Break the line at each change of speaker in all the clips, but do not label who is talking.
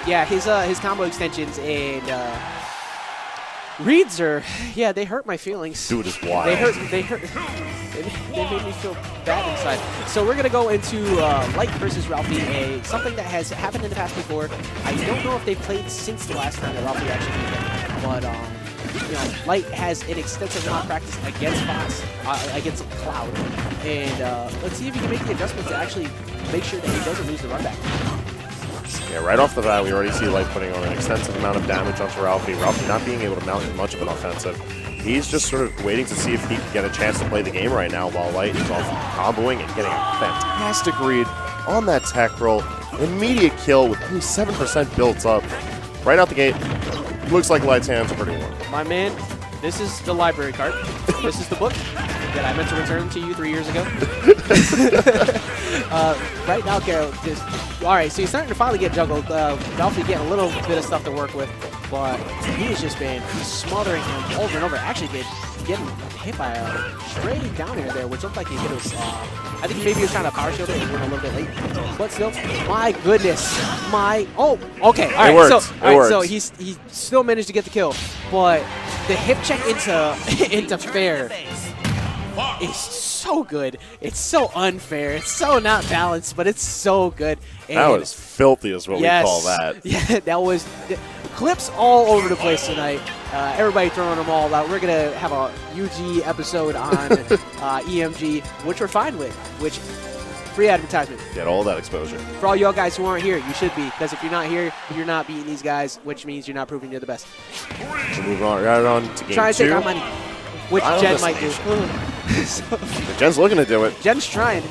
Yeah, his combo extensions and reads are, yeah, they hurt my feelings.
Dude is wild.
They hurt. They made me feel bad inside. So we're gonna go into Light versus Ralphie, something that has happened in the past before. I don't know if they played since the last time that Ralphie actually did it, but you know, Light has an extensive amount of practice against Fox, against Cloud, and let's see if he can make the adjustment to actually make sure that he doesn't lose the run back.
Yeah, right off the bat, we already see Light putting on an extensive amount of damage onto Ralphie. Ralphie not being able to mount much of an offensive. He's just sort of waiting to see if he can get a chance to play the game right now while Light is off comboing and getting a fantastic read on that tech roll. Immediate kill with only 7% built up. Right out the gate, looks like Light's hands are pretty warm.
My man, this is the library card. This is the book that I meant to return to you 3 years ago. Right now, Carol, all right, so he's starting to finally get juggled. Ralphie getting a little bit of stuff to work with, but he's smothering him over and over. Actually, getting hit by a stray down air there, which looked like he hit us. I think maybe he was trying to power shield it and went a little bit late. But still, my goodness. Okay. All right, so he still managed to get the kill, but the hip check into fair is so good. It's so unfair. It's so not balanced, but it's so good. And
that was filthy is what we call that.
Yeah, that was clips all over the place tonight. Everybody throwing them all out. We're going to have a UG episode on EMG, which we're fine with, which free advertisement.
Get all that exposure.
For all y'all guys who aren't here, you should be, because if you're not here, you're not beating these guys, which means you're not proving you're the best.
We'll move on right on to game 2.
Trying to take our money, which Jen might do.
Jen's looking to do it.
Jen's trying.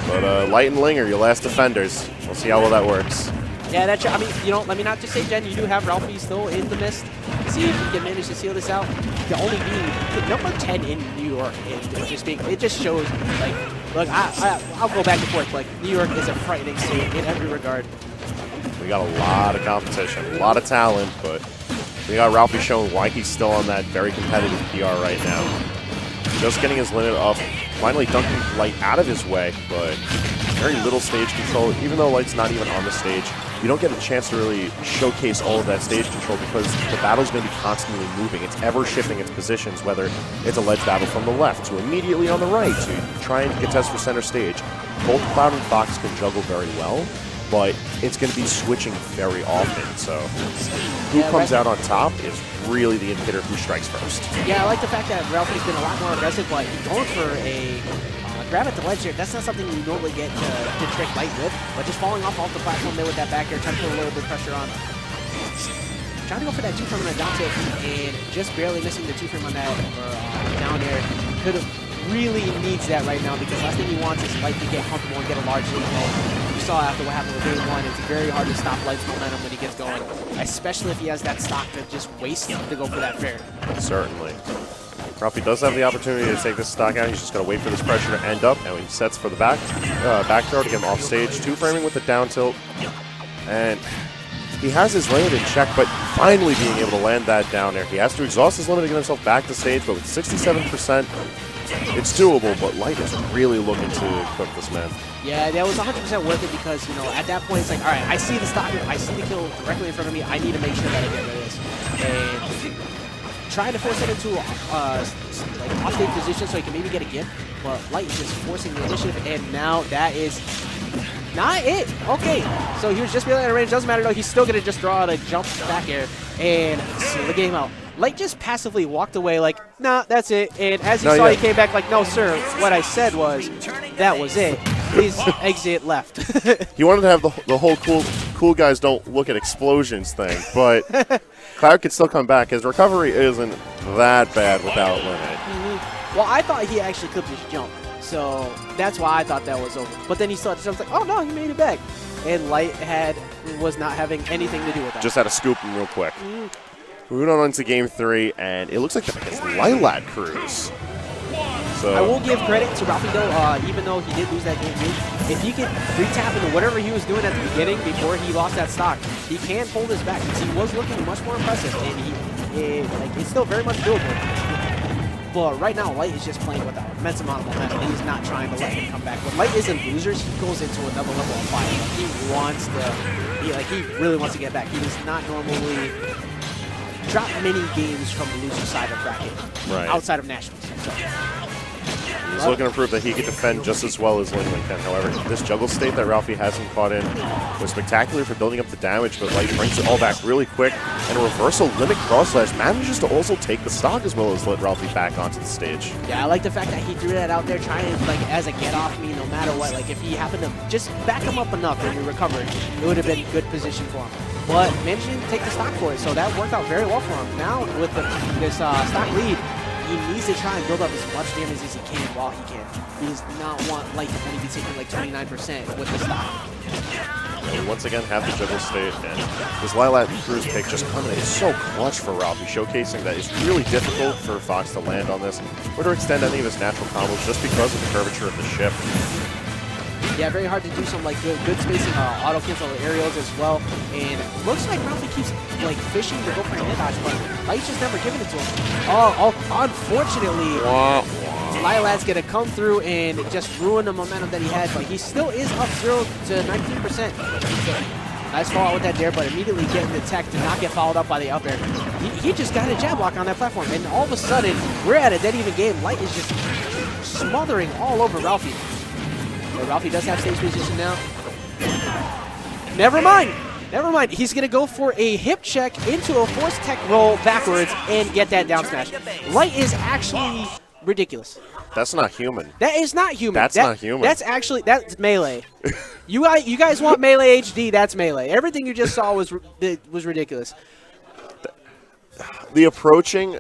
But Light and Linger, your last defenders. We'll see how well that works.
Yeah, that's. I mean, you know, let me not just say, Jen, you do have Ralphie still in the mist. See if you can manage to seal this out. The only being number 10 in New York, it just shows, like, look, I'll go back and forth. Like, New York is a frightening state in every regard.
We got a lot of competition, a lot of talent, but we got Ralphie showing why he's still on that very competitive PR right now. Just getting his limit up, finally dunking Light out of his way, but very little stage control. Even though Light's not even on the stage, you don't get a chance to really showcase all of that stage control because the battle's going to be constantly moving. It's ever shifting its positions, whether it's a ledge battle from the left to immediately on the right to try and contest for center stage. Both Cloud and Fox can juggle very well, but it's going to be switching very often. So who comes out on top is really the indicator of who strikes first. Yeah,
I like the fact that Ralphie's been a lot more aggressive, but going for a grab at the ledge here, that's not something you normally get to trick Light with, but just falling off the platform there with that back air, trying to put a little bit of pressure on. Trying to go for that 2-frame on that down tilt, and just barely missing the 2-frame on that down air. Really needs that right now because last thing he wants is Light to get comfortable and get a large lead. You saw after what happened with game 1, it's very hard to stop Light's momentum when he gets going, especially if he has that stock to just waste to go for that fair.
Certainly. Ralphie does have the opportunity to take this stock out. He's just going to wait for this pressure to end up, and he sets for the back throw to get him off stage. 2-framing with the down tilt, and he has his limit in check, but finally being able to land that down there. He has to exhaust his limit to get himself back to stage, but with 67%, it's doable, but Light is really looking to cook this man.
Yeah, that was 100% worth it because, you know, at that point, it's like, all right, I see the stock, I see the kill directly in front of me. I need to make sure that I get rid of this. And trying to force it into like off-stage position so he can maybe get a gift, but Light is just forcing the initiative, and now that is not it. Okay, so he was just barely out of range. Doesn't matter, though. He's still going to just draw out a jump back air and seal the game out. Light just passively walked away like, nah, that's it. And as he saw, he came back like, no, sir, what I said was, that was it. His exit left.
He wanted to have the whole cool guys don't look at explosions thing, but Cloud could still come back. His recovery isn't that bad without limit.
Well, I thought he actually could just jump, so that's why I thought that was over. But then he saw the jump, like, oh, no, he made it back. And Light was not having anything to do with that.
Just had to scoop him real quick. Moving on into game 3, and it looks like they're against Lilac Cruz. So
I will give credit to Ralphie, though, even though he did lose that game, too. If he could re-tap into whatever he was doing at the beginning before he lost that stock, he can hold his back because he was looking much more impressive, and it's still very much doable. But right now, Light is just playing with an immense amount of momentum. He's not trying to let him come back. When Light isn't losers, he goes into another level of fire. He wants to He really wants to get back. He does not normally drop many games from the loser side of bracket, outside of nationals. So.
He's looking to prove that he can defend just as well as Lingling can. However, this juggle state that Ralphie has him caught in was spectacular for building up the damage, but Light brings it all back really quick, and a reversal limit cross slash manages to also take the stock as well as let Ralphie back onto the stage.
Yeah, I like the fact that he threw that out there trying to, as a get-off me no matter what. If he happened to just back him up enough and we recovered, it would have been a good position for him. But managing to take the stock for it, so that worked out very well for him. Now, with this stock lead, he needs to try and build up as much damage as he can while he can. He does not want Light to only be taking 29% with the stock.
And we once again have the juggle state, and this Lilac Cruise pick just coming in so clutch for Ralphie, showcasing that it's really difficult for Fox to land on this or to extend any of his natural combos just because of the curvature of the ship.
Yeah, very hard to do some good spacing, auto cancel aerials as well. And it looks like Ralphie keeps fishing to go for a hit dodge, but Light's just never giving it to him. Unfortunately, Lilat's gonna come through and just ruin the momentum that he had, but he still is up 0 to 19%. Nice fall out with that dare, but immediately getting the tech to not get followed up by the up air. He just got a jab block on that platform, and all of a sudden, we're at a dead even game. Light is just smothering all over Ralphie. But Ralphie does have stage position now. Never mind. He's going to go for a hip check into a force tech roll backwards and get that down smash. Light is actually ridiculous.
That's not human.
That is not human.
That's not human.
That's melee. You guys want melee HD? That's melee. Everything you just saw was ridiculous.
The approaching